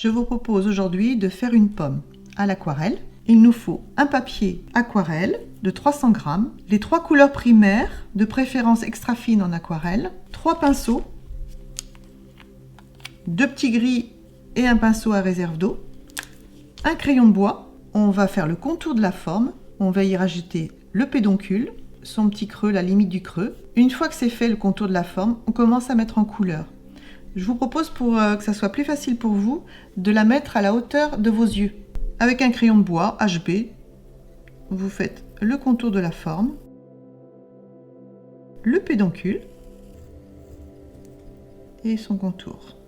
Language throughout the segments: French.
Je vous propose aujourd'hui de faire une pomme à l'aquarelle. Il nous faut un papier aquarelle de 300 g, les 3 couleurs primaires, de préférence extra fines en aquarelle, 3 pinceaux, 2 petits gris et un pinceau à réserve d'eau, un crayon de bois. On va faire le contour de la forme, on va y rajouter le pédoncule, son petit creux, la limite du creux. Une fois que c'est fait le contour de la forme, on commence à mettre en couleur. Je vous propose, pour que ça soit plus facile pour vous, de la mettre à la hauteur de vos yeux. Avec un crayon de bois HB, vous faites le contour de la forme, le pédoncule et son contour.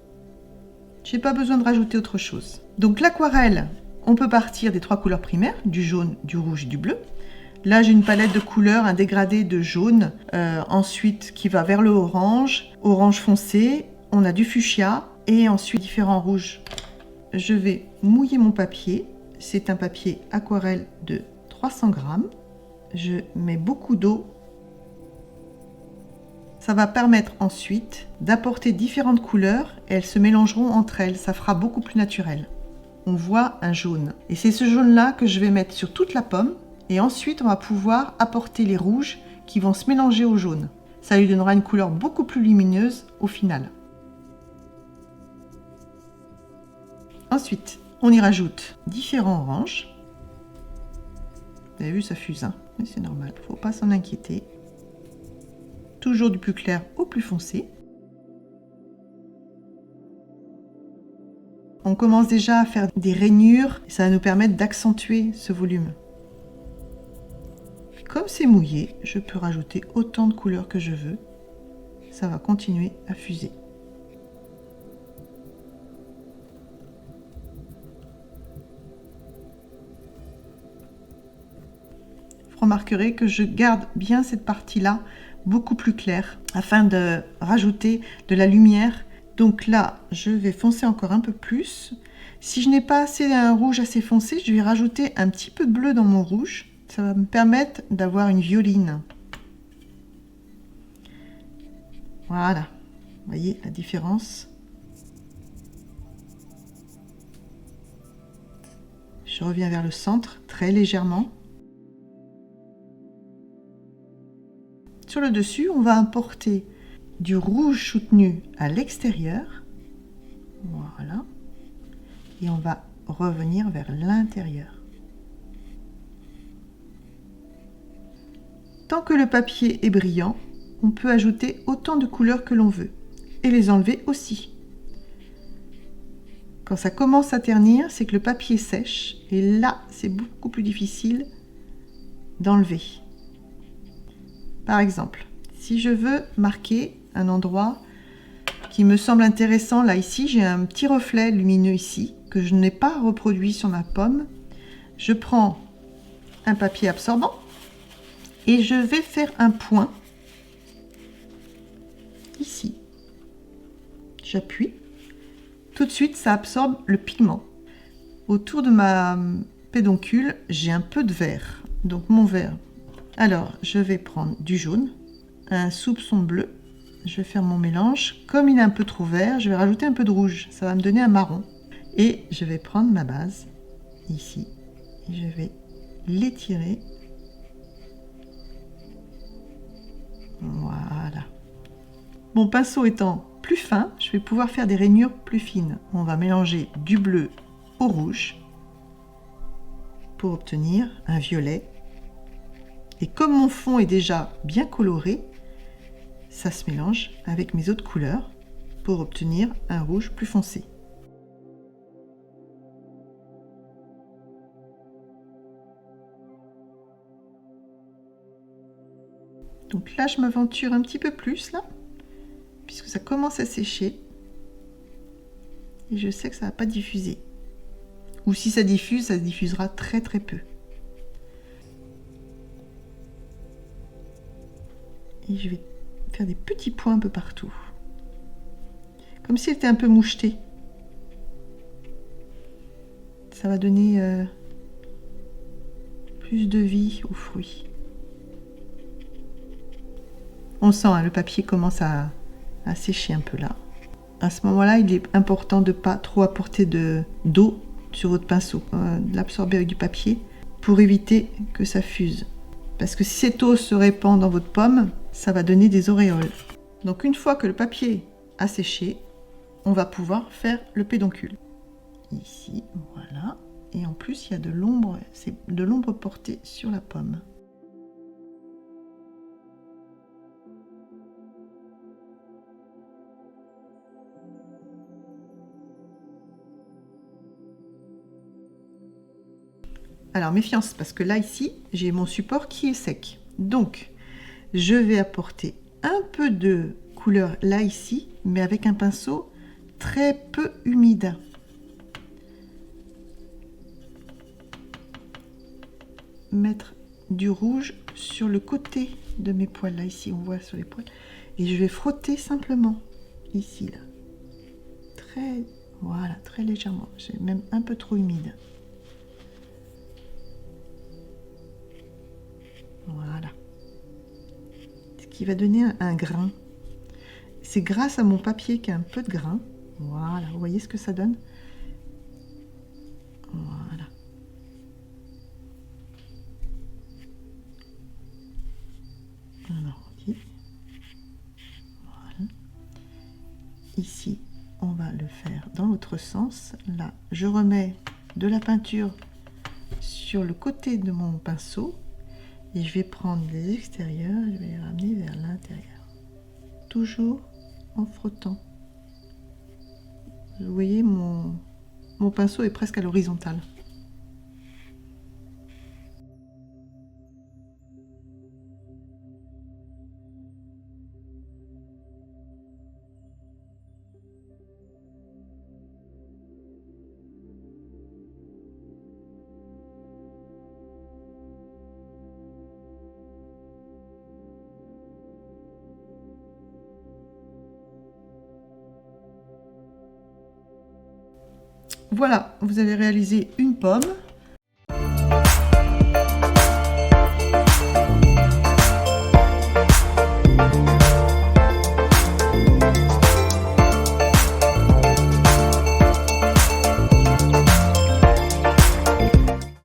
J'ai pas besoin de rajouter autre chose. Donc l'aquarelle, on peut partir des 3 couleurs primaires, du jaune, du rouge et du bleu. Là, j'ai une palette de couleurs, un dégradé de jaune, ensuite qui va vers le orange, orange foncé, on a du fuchsia et ensuite différents rouges. Je vais mouiller mon papier. C'est un papier aquarelle de 300 g. Je mets beaucoup d'eau. Ça va permettre ensuite d'apporter différentes couleurs et elles se mélangeront entre elles. Ça fera beaucoup plus naturel. On voit un jaune. Et c'est ce jaune-là que je vais mettre sur toute la pomme. Et ensuite, on va pouvoir apporter les rouges qui vont se mélanger au jaune. Ça lui donnera une couleur beaucoup plus lumineuse au final. Ensuite, on y rajoute différents oranges. Vous avez vu, ça fuse, hein, mais c'est normal, il ne faut pas s'en inquiéter. Toujours du plus clair au plus foncé. On commence déjà à faire des rainures et ça va nous permettre d'accentuer ce volume. Comme c'est mouillé, je peux rajouter autant de couleurs que je veux. Ça va continuer à fuser. Vous remarquerez que je garde bien cette partie-là beaucoup plus claire afin de rajouter de la lumière. Donc là, je vais foncer encore un peu plus. Si je n'ai pas assez un rouge assez foncé, je vais rajouter un petit peu de bleu dans mon rouge. Ça va me permettre d'avoir une violine. Voilà, vous voyez la différence. Je reviens vers le centre très légèrement. Sur le dessus, on va apporter du rouge soutenu à l'extérieur. Voilà. Et on va revenir vers l'intérieur. Tant que le papier est brillant, on peut ajouter autant de couleurs que l'on veut. Et les enlever aussi. Quand ça commence à ternir, c'est que le papier sèche. Et là, c'est beaucoup plus difficile d'enlever. Par exemple, si je veux marquer un endroit qui me semble intéressant, là ici, j'ai un petit reflet lumineux ici, que je n'ai pas reproduit sur ma pomme. Je prends un papier absorbant et je vais faire un point ici. J'appuie. Tout de suite, ça absorbe le pigment. Autour de ma pédoncule, j'ai un peu de vert. Donc mon vert. Alors, je vais prendre du jaune, un soupçon de bleu. Je vais faire mon mélange. Comme il est un peu trop vert, je vais rajouter un peu de rouge. Ça va me donner un marron. Et je vais prendre ma base, ici. Et je vais l'étirer. Voilà. Mon pinceau étant plus fin, je vais pouvoir faire des rainures plus fines. On va mélanger du bleu au rouge pour obtenir un violet. Et comme mon fond est déjà bien coloré, ça se mélange avec mes autres couleurs pour obtenir un rouge plus foncé. Donc là, je m'aventure un petit peu plus, là, puisque ça commence à sécher. Et je sais que ça ne va pas diffuser. Ou si ça diffuse, ça diffusera très très peu. Et je vais faire des petits points un peu partout. Comme si elle était un peu mouchetée. Ça va donner plus de vie aux fruits. On sent, hein, le papier commence à sécher un peu là. À ce moment-là, il est important de ne pas trop apporter d'eau sur votre pinceau, de l'absorber avec du papier pour éviter que ça fuse. Parce que si cette eau se répand dans votre pomme, ça va donner des auréoles. Donc une fois que le papier a séché, on va pouvoir faire le pédoncule. Ici, voilà. Et en plus, il y a de l'ombre, c'est de l'ombre portée sur la pomme. Alors méfiance, parce que là, ici, j'ai mon support qui est sec. Donc, je vais apporter un peu de couleur là, ici, mais avec un pinceau très peu humide. Mettre du rouge sur le côté de mes poils, là, ici, on voit sur les poils. Et je vais frotter simplement, ici, là. Voilà, très légèrement. C'est même un peu trop humide. Voilà. Ce qui va donner un grain. C'est grâce à mon papier qui a un peu de grain. Voilà, vous voyez ce que ça donne? Voilà. Alors, voilà. Ici, on va le faire dans l'autre sens. Là, je remets de la peinture sur le côté de mon pinceau et je vais prendre les extérieurs et je vais les ramener vers l'intérieur. Toujours en frottant. Vous voyez, mon pinceau est presque à l'horizontale. Voilà, vous avez réalisé une pomme.